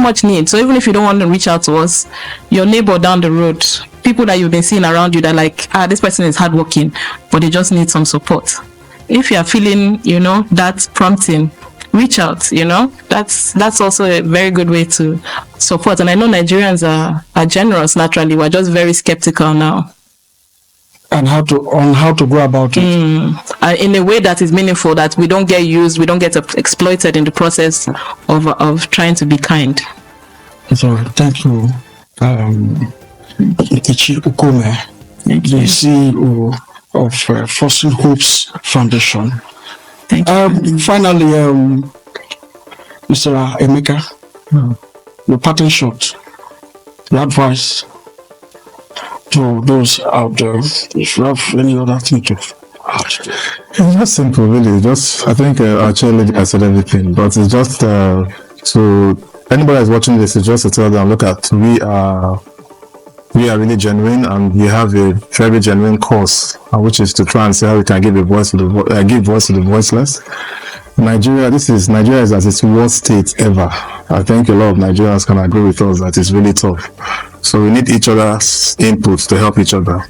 much need. So even if you don't want to reach out to us, your neighbor down the road, people that you've been seeing around you that like, this person is hardworking, but they just need some support. If you are feeling, that prompting, reach out. That's also a very good way to support. And I know Nigerians are generous naturally. We're just very skeptical now. And how to go about it in a way that is meaningful, that we don't get used, we don't get exploited in the process of trying to be kind. So thank you, Nkechi Ukome, the CEO of Fostering Hopes Foundation. Thank you. Finally, Mr. Emeka, your parting shot, your advice to those out there, if you have any other thing to add. It's just simple, really. I think our chairlady has said everything, but it's just to anybody that's watching this, it's just to tell them, look at, we are really genuine, and we have a very genuine cause, which is to try and see how we can give voice to the voiceless. Nigeria is at its worst state ever. I think a lot of Nigerians can agree with us that it's really tough. So we need each other's inputs to help each other,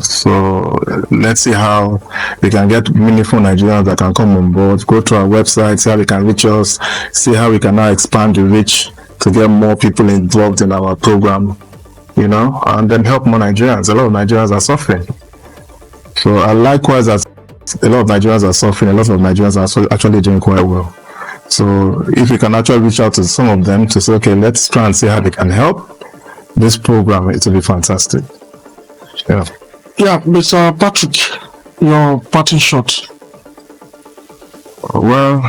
So let's see how we can get meaningful Nigerians that can come on board, go to our website, see how we can reach us, see how we can now expand the reach to get more people involved in our program, and then help more Nigerians. A lot of Nigerians are suffering. So likewise, as a lot of Nigerians are suffering, a lot of Nigerians are actually doing quite well. So if we can actually reach out to some of them to say, okay, let's try and see how they can help this program, it will be fantastic. Yeah, Mr. Patrick, your parting shot. Well,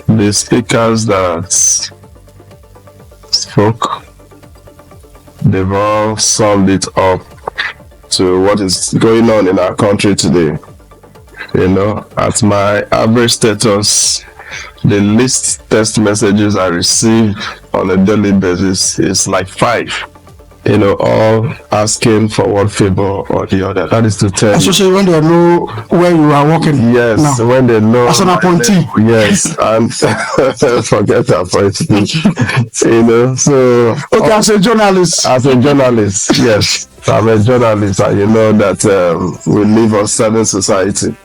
the speakers that spoke, they've all summed it up to what is going on in our country today. At my average status, the least text messages I receive on a daily basis is like 5. All asking for one favor or the other. That is to tell you. When they know where you are working. Yes, now, when they know. As an appointee. Yes, and forget appointee. So. Okay, as a journalist. Yes. I'm a journalist, and you know that we live on certain society.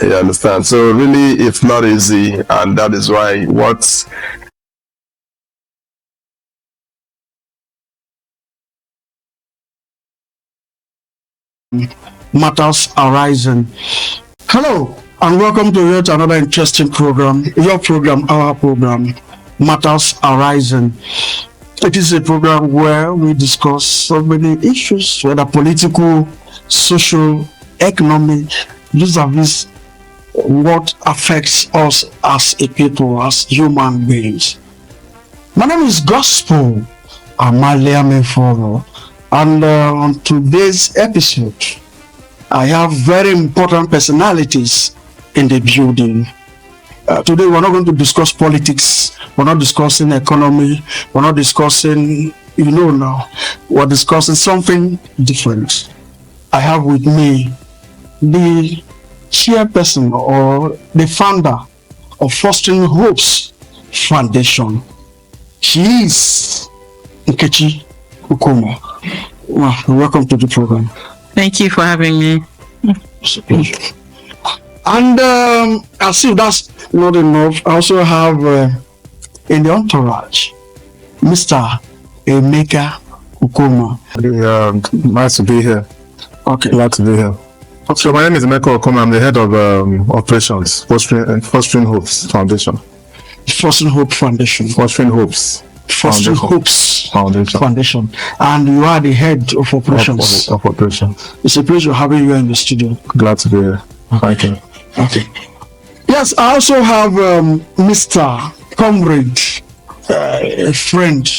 You understand? So really, it's not easy, and that is why what matters arising. Hello, and welcome to yet another interesting program. Your program, our program, Matters Arising. It is a program where we discuss so many issues, whether political, social, economic, vis-a-vis what affects us as a people, as human beings. My name is Gospel Amalia Meforo, and on today's episode, I have very important personalities in the building. Today we're not going to discuss politics, we're not discussing economy, we're not discussing, now, we're discussing something different. I have with me the chairperson or the founder of Fostering Hopes Foundation. She is Nkechi Ukome. Welcome to the program. Thank you for having me. And as if that's not enough, I also have in the entourage, Mr. Emeka Ukome. Nice to be here. Okay. Glad to be here. So my name is Emeka Ukome. I'm the head of operations, Fostering Hopes Foundation. Fostering Hope Foundation. Fostering Hopes. Fostering Hopes Foundation. And you are the head of operations. Of operations. It's a pleasure having you in the studio. Glad to be here. Thank you. Okay. Yes, I also have Mr. Comrade, a friend,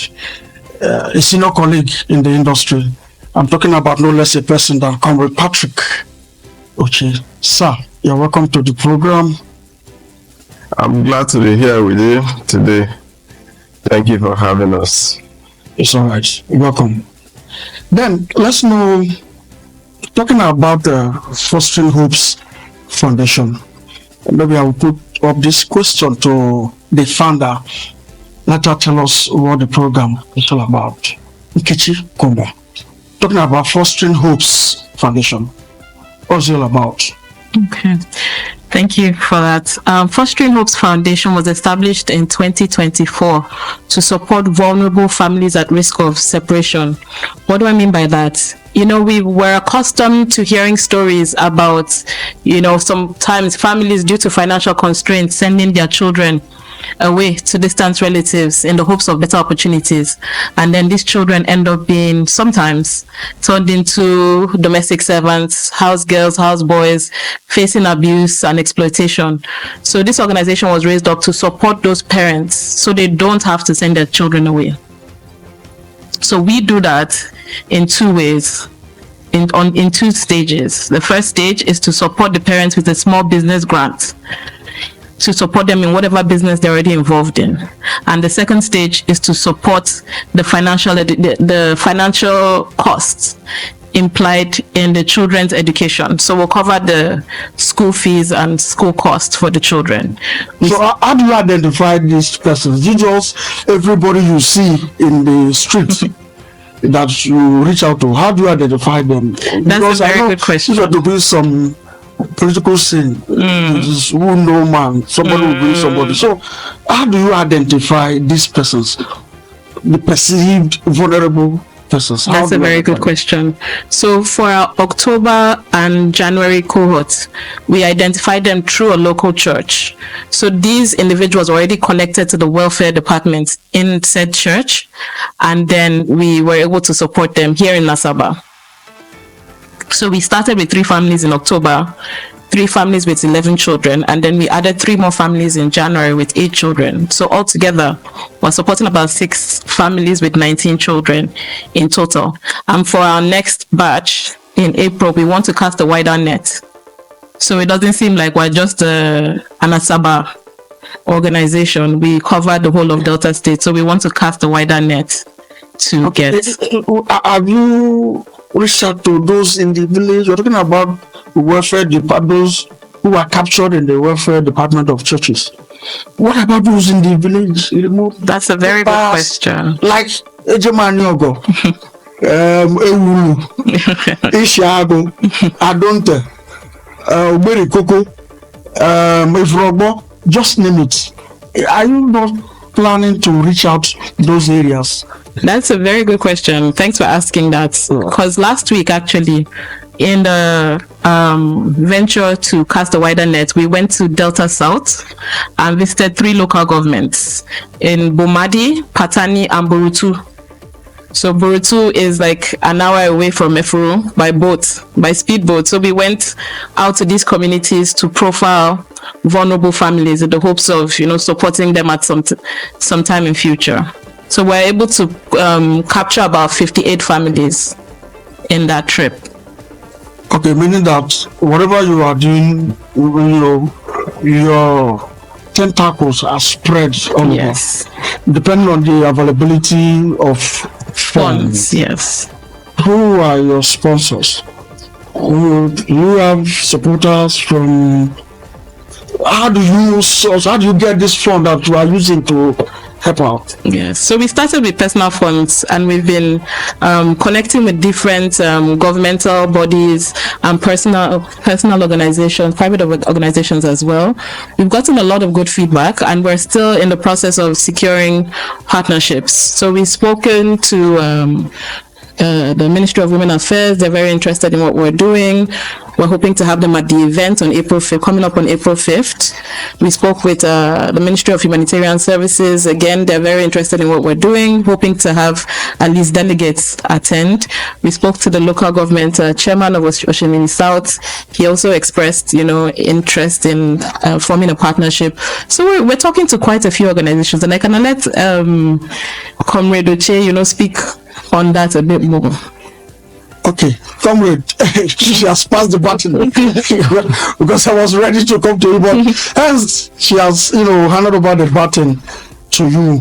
a senior colleague in the industry. I'm talking about no less a person than Comrade Patrick. Okay, sir, you're welcome to the program. I'm glad to be here with you today. Thank you for having us. It's all right. Welcome. Then let's know, talking about the Fostering Hopes Foundation. Maybe I will put up this question to the founder. let her tell us what the program is all about. Nkechi Komba, talking about Fostering Hopes Foundation. What's it all about? Okay. Thank you for that. Fostering Hopes Foundation was established in 2024 to support vulnerable families at risk of separation. What do I mean by that? We were accustomed to hearing stories about, sometimes families, due to financial constraints, sending their children away to distant relatives in the hopes of better opportunities, and then these children end up being sometimes turned into domestic servants, house girls, house boys, facing abuse and exploitation. So this organization was raised up to support those parents so they don't have to send their children away. So we do that in two ways, in two stages. The first stage is to support the parents with a small business grant, to support them in whatever business they're already involved in. And the second stage is to support the financial costs implied in the children's education. So we'll cover the school fees and school costs for the children. So how do you identify these persons? You just everybody you see in the street that you reach out to, how do you identify them? That's a very good question. You have to do some political scene, who know man, somebody will bring somebody. So how do you identify these persons, the perceived vulnerable persons? That's a very good question. So for our October and January cohorts, we identified them through a local church. So these individuals were already connected to the welfare department in said church, and then we were able to support them here in Asaba. So we started with 3 families in October, 3 families with 11 children, and then we added 3 more families in January with 8 children. So altogether, we're supporting about 6 families with 19 children in total. And for our next batch in April, we want to cast a wider net. So it doesn't seem like we're just an Asaba organization. We cover the whole of Delta State, so we want to cast a wider net to get. Have you reached out to those in the village? We're talking about the welfare department, those who are captured in the welfare department of churches. What about those in the village? That's a very good question. Like Ejemaniogo, Ewulu, Ishiago, Adonte, Berikoko, Ifrobo, just name it. Are you not planning to reach out to those areas? That's a very good question. Thanks for asking that. Because last week, actually, in the venture to cast a wider net, we went to Delta South and visited 3 local governments in Bomadi, Patani, and Borutu. So Borutu is like an hour away from Efuru by speedboat. So we went out to these communities to profile vulnerable families in the hopes of, supporting them at some time in future. So we're able to capture about 58 families in that trip. Okay, meaning that whatever you are doing, your tentacles are spread all over, depending on the availability of funds. Yes. Who are your sponsors? You have supporters from. How do you get this fund that you are using to help out? Yes, so we started with personal funds, and we've been connecting with different governmental bodies and personal organizations, private organizations as well. We've gotten a lot of good feedback, and we're still in the process of securing partnerships. So we've spoken to the Ministry of Women Affairs. They're very interested in what we're doing. We're hoping to have them at the event on April 5th, coming up on April 5th. We spoke with the Ministry of Humanitarian Services. Again, they're very interested in what we're doing, hoping to have at least delegates attend. We spoke to the local government chairman of Oshimini South. He also expressed, interest in forming a partnership. So we're talking to quite a few organizations, and I can let Comrade Oche, speak on that a bit more. Okay, comrade, she has passed the button because I was ready to come to you, but as she has, handed over the button to you,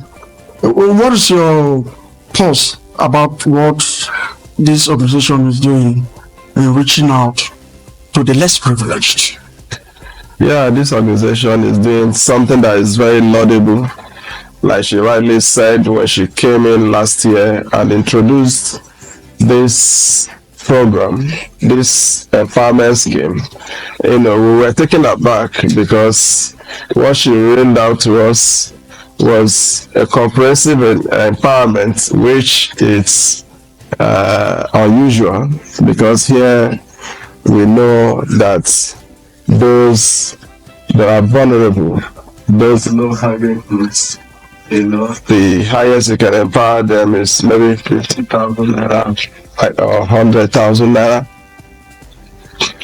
what is your pulse about what this organization is doing in reaching out to the less privileged? Yeah, this organization is doing something that is very laudable, like she rightly said, when she came in last year and introduced this program, this empowerment scheme, we were taken aback because what she read out to us was a comprehensive empowerment, which is unusual, because here we know that those that are vulnerable, those not having goods, the highest you can empower them is maybe 50,000 naira or 100,000 naira.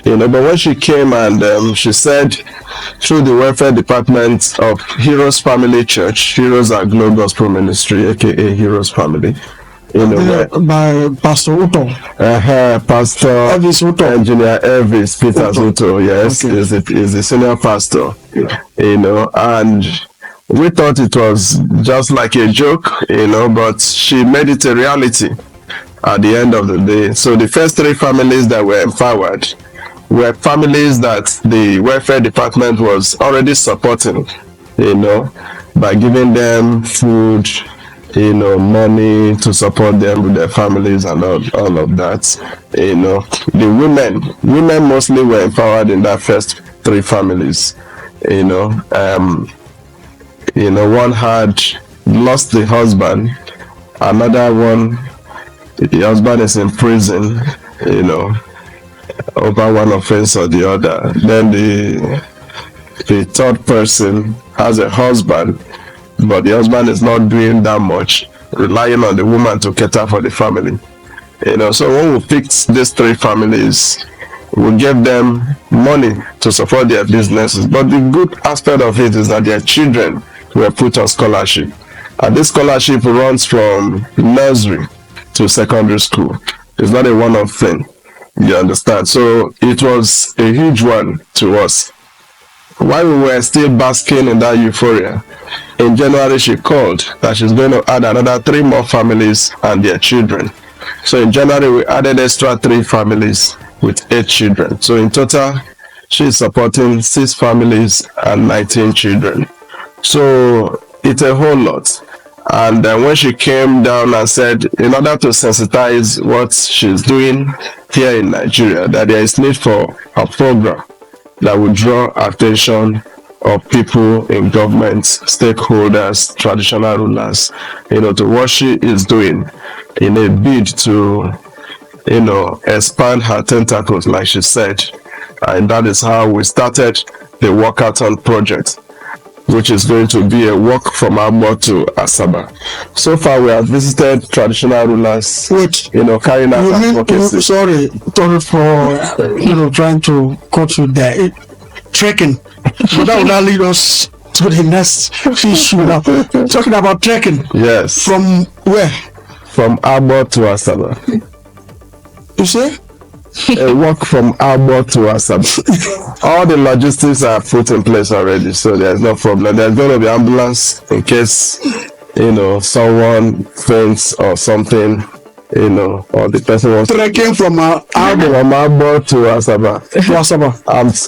But when she came and she said through the welfare department of Heroes Family Church, Heroes are Global Gospel Ministry, aka Heroes Family, by Pastor Uto. Pastor Elvis Uto. Engineer Elvis Peters Uto, yes, okay. is the senior pastor. And we thought it was just like a joke, but she made it a reality at the end of the day. So the first 3 families that were empowered were families that the welfare department was already supporting, by giving them food, money to support them with their families and all of that. The women mostly were empowered in that first 3 families. One had lost the husband, another one, the husband is in prison, over one offense or the other. Then the third person has a husband, but the husband is not doing that much, relying on the woman to cater for the family. So when we picked these 3 families, we gave them money to support their businesses. But the good aspect of it is that their children were put on scholarship. And this scholarship runs from nursery to secondary school. It's not a one-off thing. You understand? So it was a huge one to us. While we were still basking in that euphoria, in January she called that she's going to add another 3 more families and their children. So in January we added extra 3 families with 8 children. So in total, she's supporting 6 families and 19 children. So it's a whole lot. And when she came down and said, in order to sensitize what she's doing here in Nigeria, that there is need for a program that will draw attention of people in government, stakeholders, traditional rulers, to what she is doing in a bid to, expand her tentacles, like she said. And that is how we started the Walkathon project, which is going to be a walk from Agbor to Asaba. So far, we have visited traditional rulers, carrying out advocacy. Sorry for trying to cut you there. Trekking. So that will now lead us to the next issue now. Talking about trekking. Yes. From where? From Agbor to Asaba. You say? A walk from Agbor to Asaba. All the logistics are put in place already, so there's no problem. There's going to be ambulance in case, someone faints or something, or the person wants trekking from Agbor to Asaba.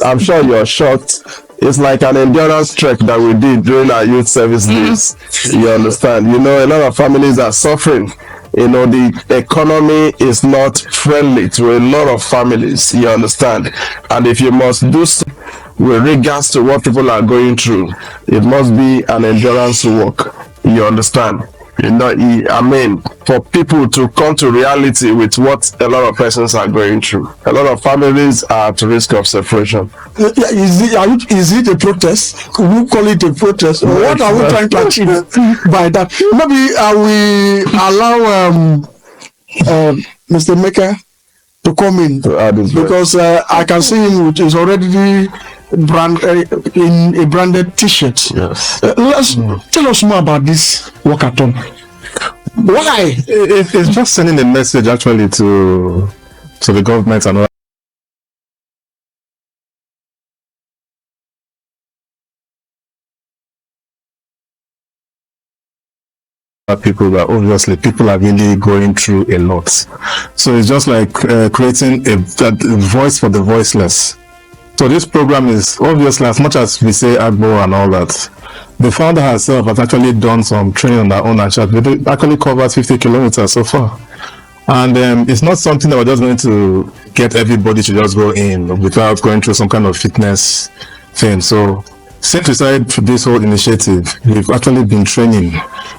I'm sure you're shocked. It's like an endurance trek that we did during our youth service days. You understand? A lot of families are suffering. The economy is not friendly to a lot of families, you understand? And if you must do so with regards to what people are going through, it must be an endurance walk, you understand? For people to come to reality with what a lot of persons are going through. A lot of families are at risk of separation. Is it a protest? Could you call it a protest? What are we trying to achieve by that? Maybe we allow Mr. Maker to come in, because I can see him with his already in a branded T-shirt. Yes. Tell us more about this walkathon. Why? It's just sending a message actually to the government and people that obviously people are really going through a lot. So it's just like creating a voice for the voiceless. So this program is obviously, as much as we say Agbor and all that, the founder herself has actually done some training on her own and she has actually covered 50 kilometers so far. And it's not something that we're just going to get everybody to just go in without going through some kind of fitness thing. So since we started this whole initiative, we've actually been training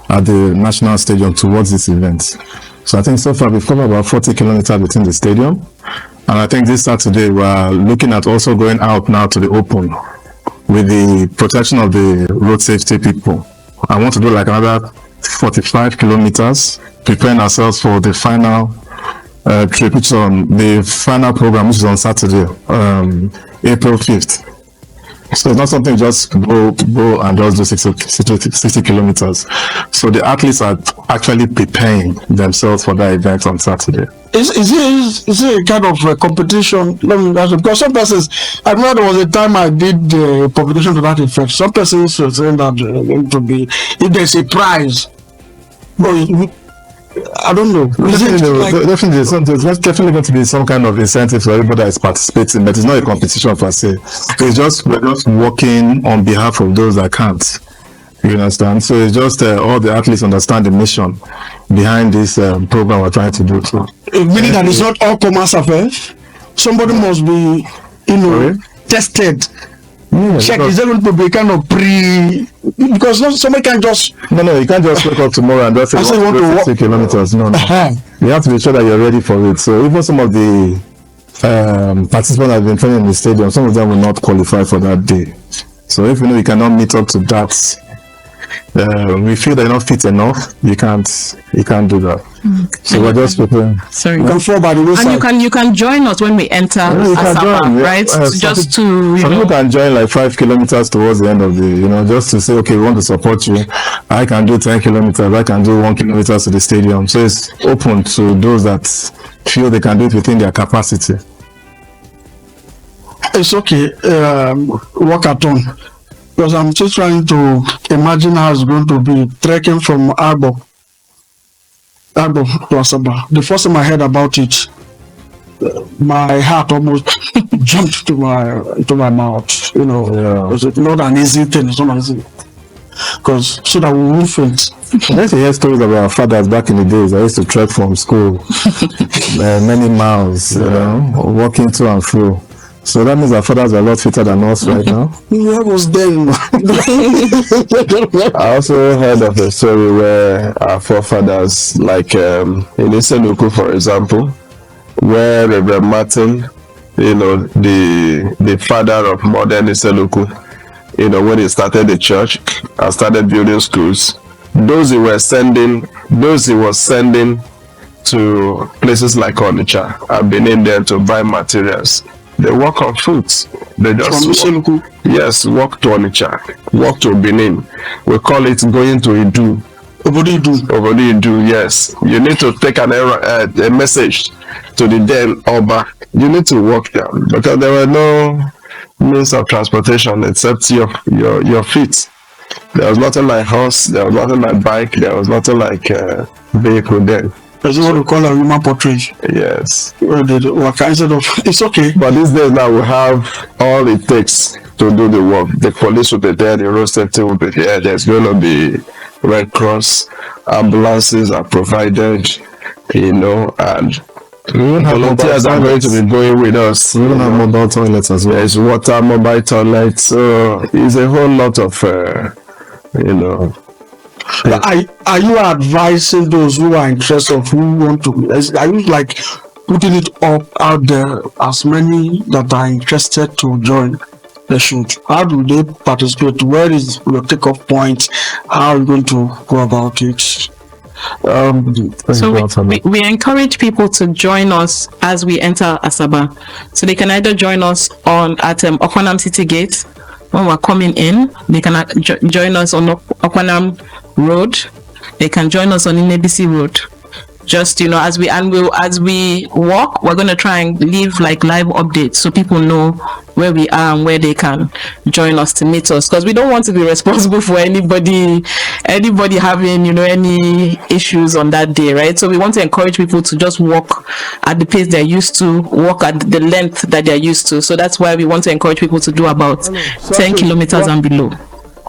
at the National Stadium towards this event. So I think so far we've covered about 40 kilometers within the stadium. And I think this Saturday we're looking at also going out now to the open with the protection of the road safety people. I want to do like another 45 kilometers, preparing ourselves for the final trip, which is on the final program, which is on Saturday, April 5th. So it's not something just go and just do 60 kilometers. So the athletes are actually preparing themselves for that event on Saturday. Is it a kind of a competition? Let me ask you, because some persons, I remember there was a time I did the competition to that effect. Some persons were saying that going to be, if there's a prize, I don't know. Definitely, there's definitely going to be some kind of incentive for everybody that is participating, but it's not a competition per se. We're just working on behalf of those that can't. You understand? So it's just all the athletes understand the mission behind this program we're trying to do. So, meaning that it's not all commerce affairs. Somebody must be, tested. Check, is there going to be kind of because somebody can't just... No, you can't just wake up tomorrow and just say, you want to walk 60 kilometers. No. You have to be sure that you're ready for it. So even some of the participants that have been training in the stadium, some of them will not qualify for that day. So if you cannot meet up to that, we feel they're not fit enough, you can't do that. So we're just preparing. Sorry. And you can join us when we enter Asaba, right? Just to some people can join like 5 kilometers towards the end of the, just to say, okay, we want to support you. I can do 10 kilometers, I can do 1 kilometer to the stadium. So it's open to those that feel they can do it within their capacity. It's okay. Walkathon. Because I'm just trying to imagine how it's going to be trekking from Agbor to Asaba. The first time I heard about it, my heart almost jumped to my mouth. It's not an easy thing. It's not easy. Because so that we won't faint. I used to hear stories about our fathers back in the days. I used to trek from school many miles, walking to and fro. So that means our fathers are a lot fitter than us right now. I was there. I also heard of a story where our forefathers, like in Isenuku, for example, where Reverend Martin, the father of modern Isenuku, when he started the church and started building schools, those he was sending to places like Onitsha and Benin there to buy materials. They work on foot. They just walk to Onitsha, walk to Benin. We call it going to Idu. Idu, yes. You need to take a message to the then Oba. You need to walk there because there were no means of transportation except your feet. There was nothing like horse, there was nothing like bike, there was nothing like vehicle then. That's what we call a human portrait. Yes. It's okay. But these days now we have all it takes to do the work. The police will be there, the road safety will be there, there's going to be Red Cross, ambulances are provided, and volunteers are going to be going with us. We don't have mobile toilets as well. There's water, mobile toilets, so it's a whole lot of, Are you advising those who are interested, who want to? Are you like putting it out there as many that are interested to join the shoot? How do they participate? Where is your takeoff point? How are you going to go about it? So we encourage people to join us as we enter Asaba. So they can either join us at Okwanam City Gate. When we're coming in, they can join us on Okwanam Road. They can join us on Inebisi Road. Just as we walk, we're going to try and leave like live updates so people know where we are and where they can join us to meet us, because we don't want to be responsible for anybody having any issues on that day, right? So we want to encourage people to just walk at the pace they're used to, walk at the length that they're used to. So that's why we want to encourage people to do about 10 kilometers and below.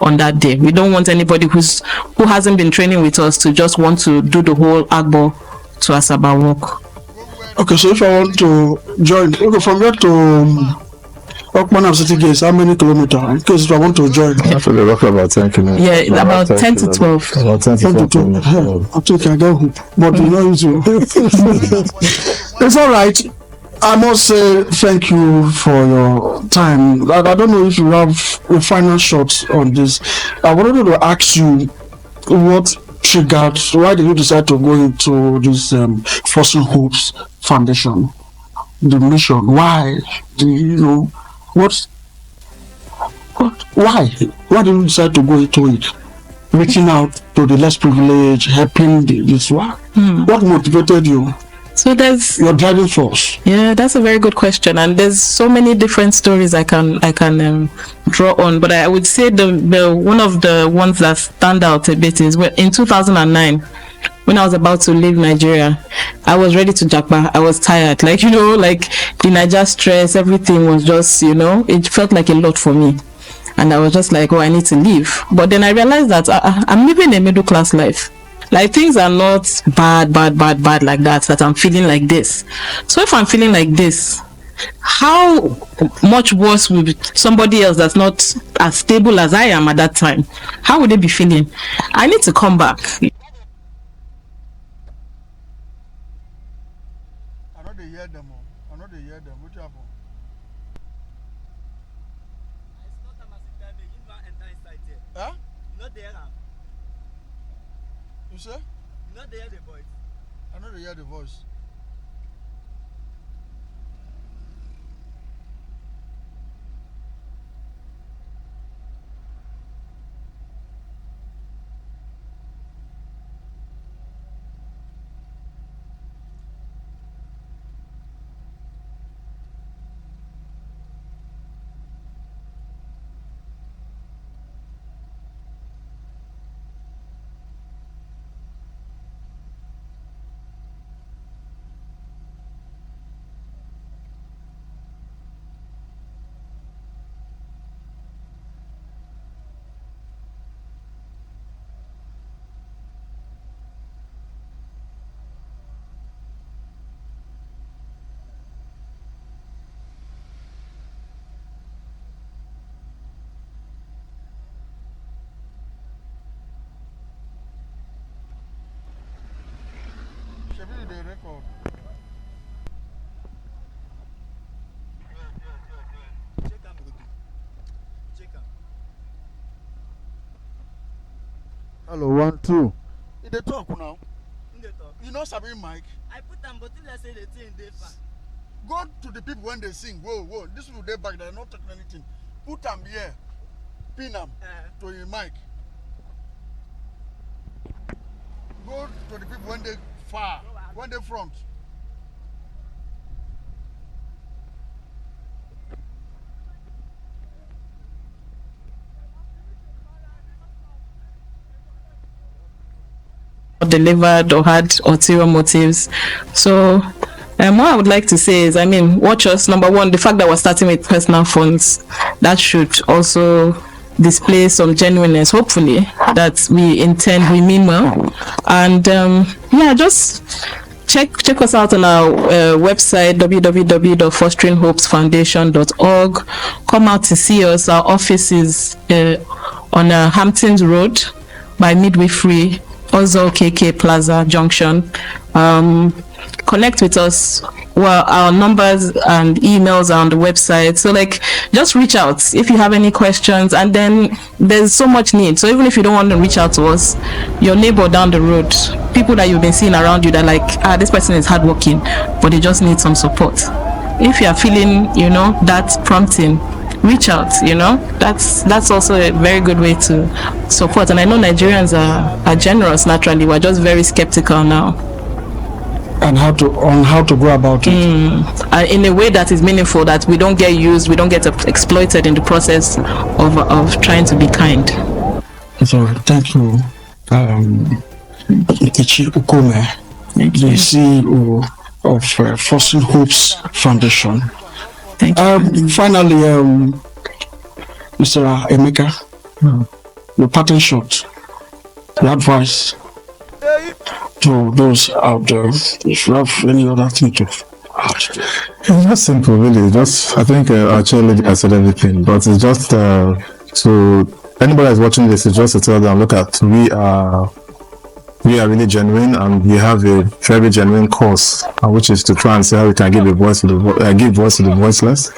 on that day. We don't want anybody who hasn't been training with us to just want to do the whole Agbor to Asaba walk. Okay, so if I want to join, okay, from here to Okman City Gates, how many kilometers? In case if I want to join. Actually, roughly about 10 kilometers. Yeah, about 10 to 12. About 10 to 12 kilometers. I think I get hooked, but you know it's It's all right. I must say thank you for your time. I don't know if you have a final shot on this. I wanted to ask you what triggered, why did you decide to go into this Fostering Hopes Foundation? The mission, why? Why did you decide to go into it? Reaching out to the less privileged, helping this one. What motivated you? So there's Your driving force. Yeah, that's a very good question, and there's so many different stories I can draw on. But I would say the one of the ones that stand out a bit is in 2009, when I was about to leave Nigeria. I was ready to japa. I was tired, like the Niger stress, everything was just it felt like a lot for me, and I was just like, oh, I need to leave. But then I realized that I'm living a middle class life. Like, things are not bad like that I'm feeling like this. So if I'm feeling like this, how much worse would somebody else that's not as stable as I am at that time, how would they be feeling? I need to come back. I know they hear them. What happened? Huh? You say? You know they hear the voice. I know they hear the voice. The record. Check them. Hello, 1, 2. They talk now. They talk. You know Sabi Mike? I put them, but if let's say the thing they far. Go to the people when they sing. Whoa. This people they back, they're not talking anything. Put them here. Pin them to your mic. Go to the people when they far, when they front. Delivered or had ulterior motives. So what I would like to say is, watch us. Number one, the fact that we're starting with personal funds, that should also display some genuineness, hopefully, that we mean well. And just check us out on our website, www.fosteringhopesfoundation.org. Come out to see us. Our office is on Hamptons Road by Midwifery, Ozo KK Plaza Junction. Connect with us. Well, our numbers and emails are on the website. So just reach out if you have any questions. And then there's so much need. So even if you don't want to reach out to us, your neighbor down the road, people that you've been seeing around you that this person is hardworking, but they just need some support. If you are feeling, that prompting, reach out. That's also a very good way to support. And I know Nigerians are generous naturally. We're just very skeptical now. And how to go about it in a way that is meaningful, that we don't get used, we don't get exploited in the process of trying to be kind. So thank you, Nkechi Ukome, the CEO of Fostering Hopes Foundation. Thank you. Finally, Mr. Emeka, the parting shot, the advice to those out there, if you have any other thing to add. It's just simple, really. Just I think our chairlady has said everything, but it's just to anybody that's watching this, it's just to tell them, look at we are really genuine, and we have a very genuine cause, which is to try and see how we can give a voice to the give voice to the voiceless.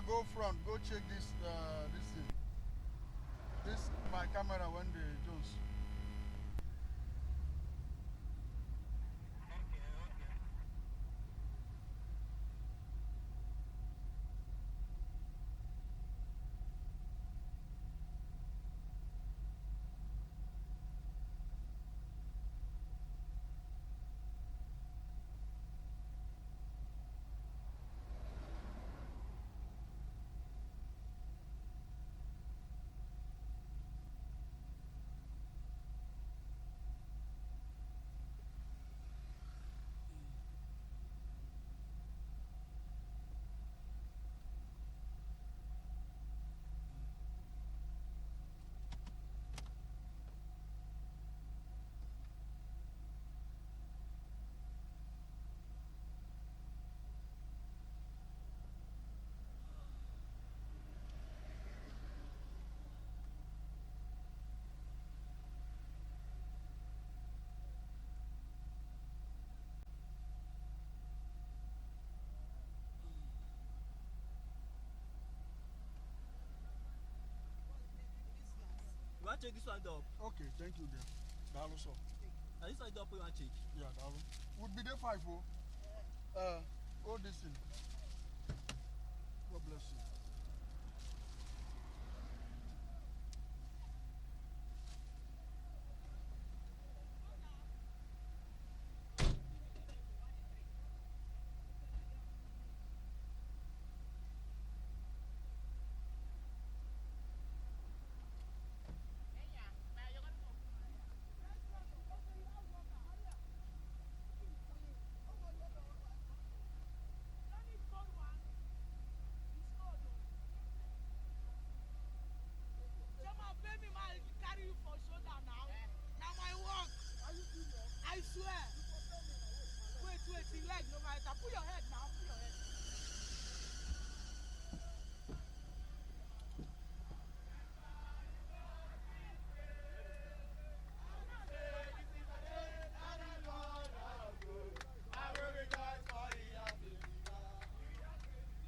Go front, go check this thing. This my camera when they just. want to check this one up? Okay, thank you, dear. Dalo, so. And this one up, you want to check? Yeah, Dalo. Would be there 5, oh. All this thing. God bless you. I swear. Wait, the leg, no matter. Put your head now. Put your head.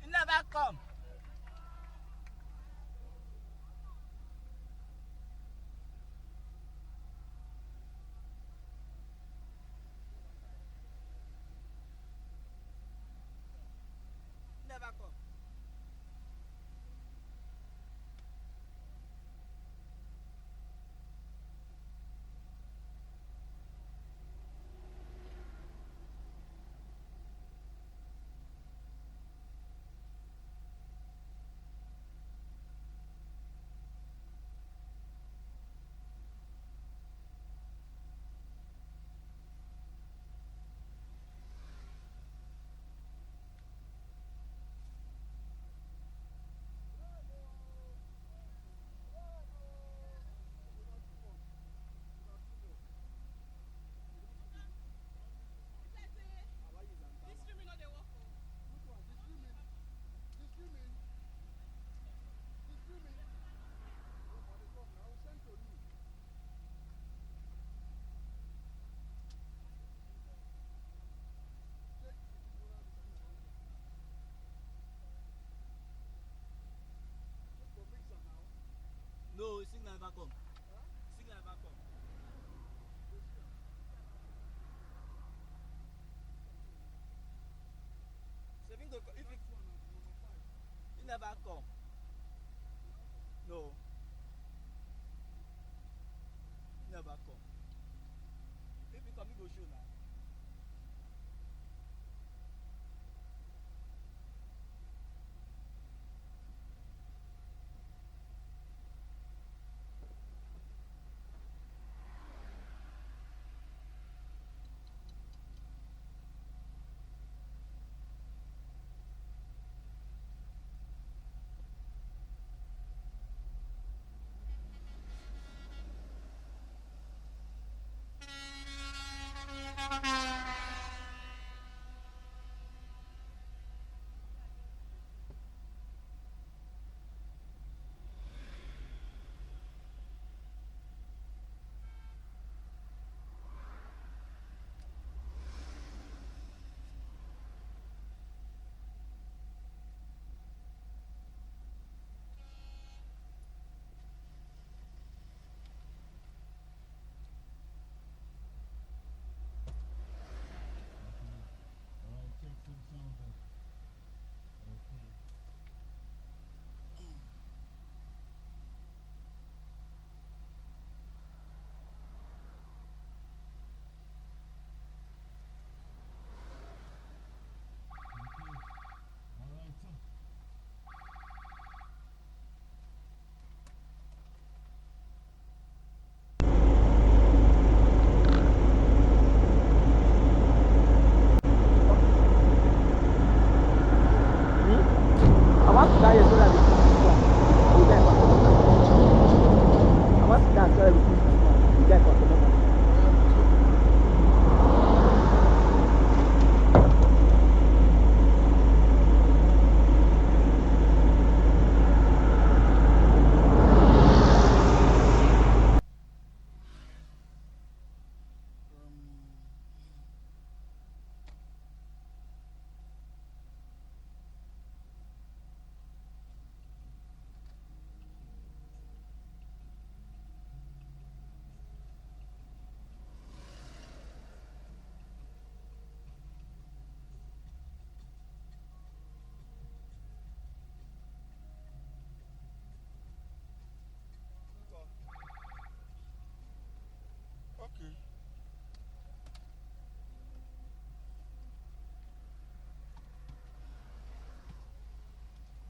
You never come. Never come. This streaming not dey work. Which one? The streaming? The streaming? The streaming? Nobody come now. I will send to you. Check the people around the signal. Check for mixer now. No, signal never come. Signal never come. So if you never come. No. Never come. If you come, you go show now.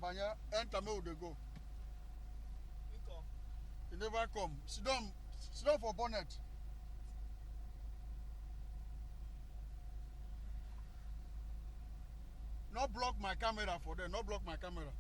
Banya, enter me they go. Income. He never come. Sit down for bonnet. Not block my camera for them. Not block my camera.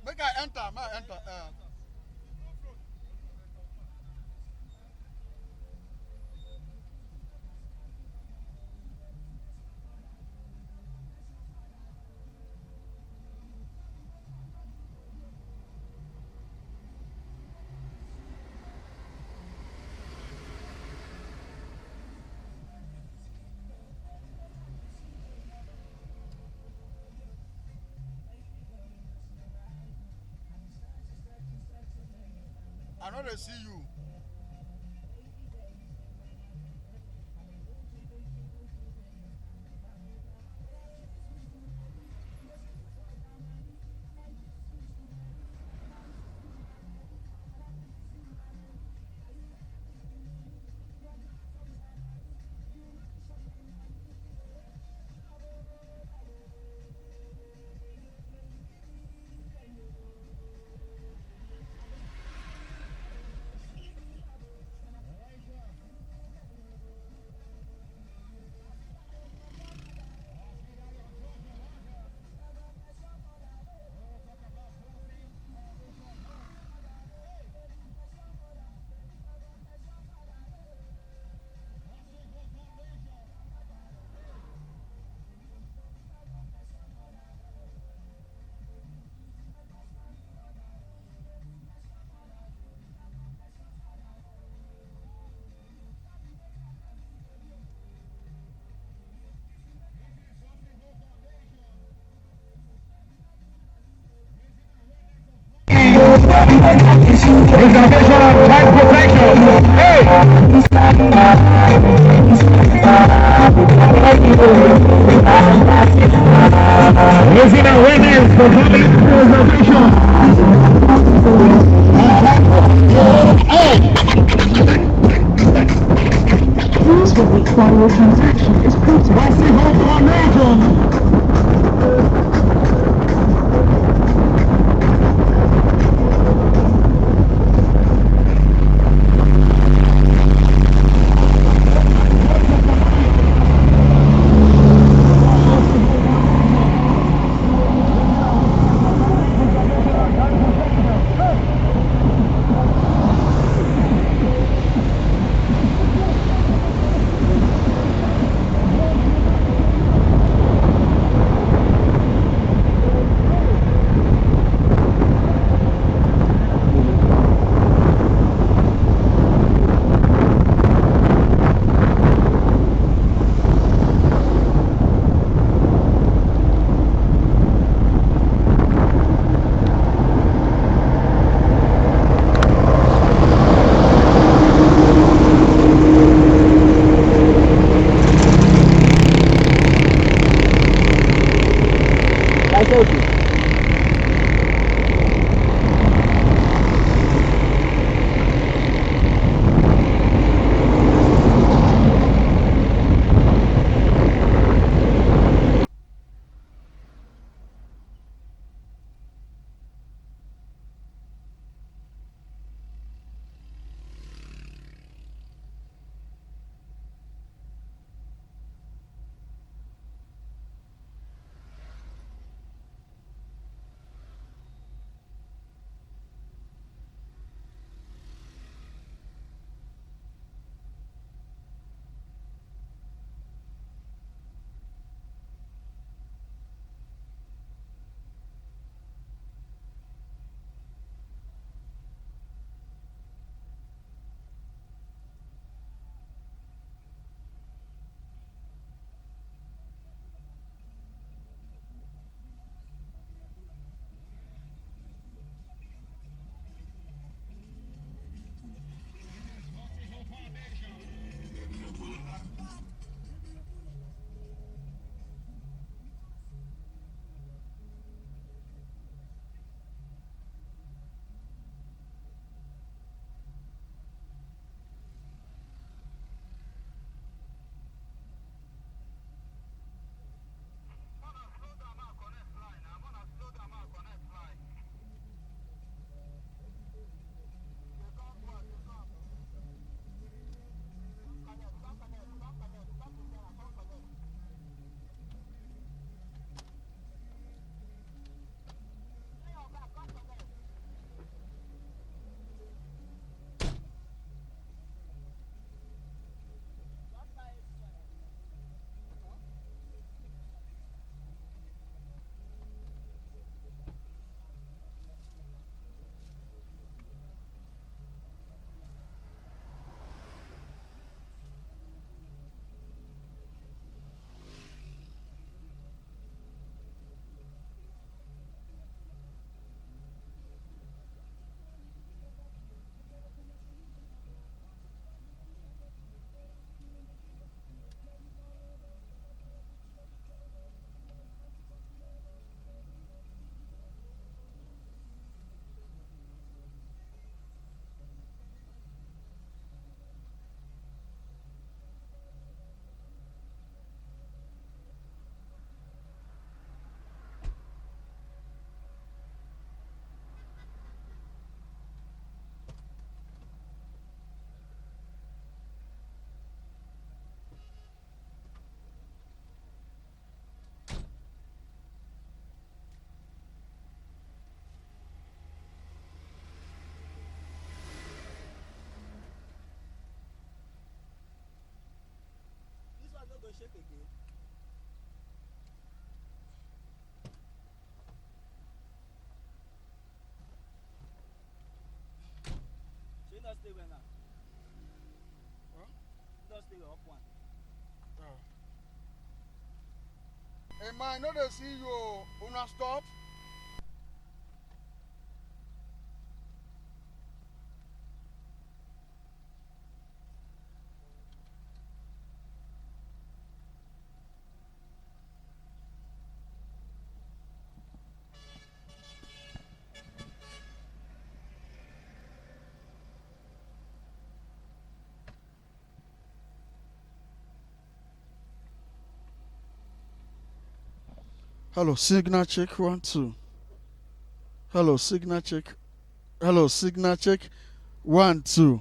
Make I enter. May I enter. I know they see you. Reservation of child protection. Hey! Raising awareness for public reservation. Rules will require your transaction is processed. shake again. Shey not stay well now. Huh? Not stay well up one. Hey man, no dey see you o. Una stop. Hello, signal check 1 2. Hello, signal check. Hello, signal check 1 2.